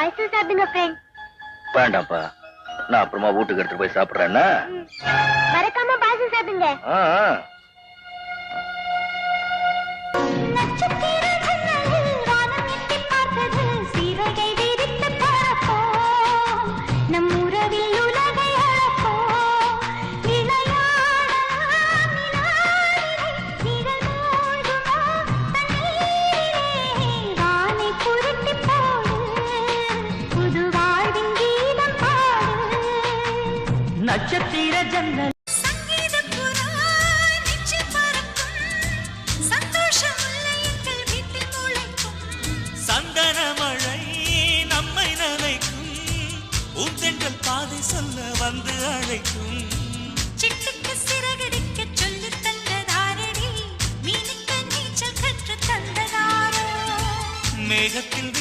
பாயசம் சாப்பிடுங்க ஃப்ரெண்ட். வேண்டாம்ப்பா, நான் அப்புறமா வீட்டுக்கு எடுத்துட்டு போய் சாப்பிடுறேன்னா. மறக்காம பாயசம் சாப்பிடுங்க. நட்சத்திர ஜன்னல் சந்தன மழை நம்மை நனைக்கும், உந்தெங்கள் பாதை சொல்ல வந்து அழைக்கும். சிட்டுக்கு சிறகடிக்க சொல்லி தந்ததாரடி, மீனுக்கு நீச்சல் கற்று தந்ததாரோ. மேகத்தில்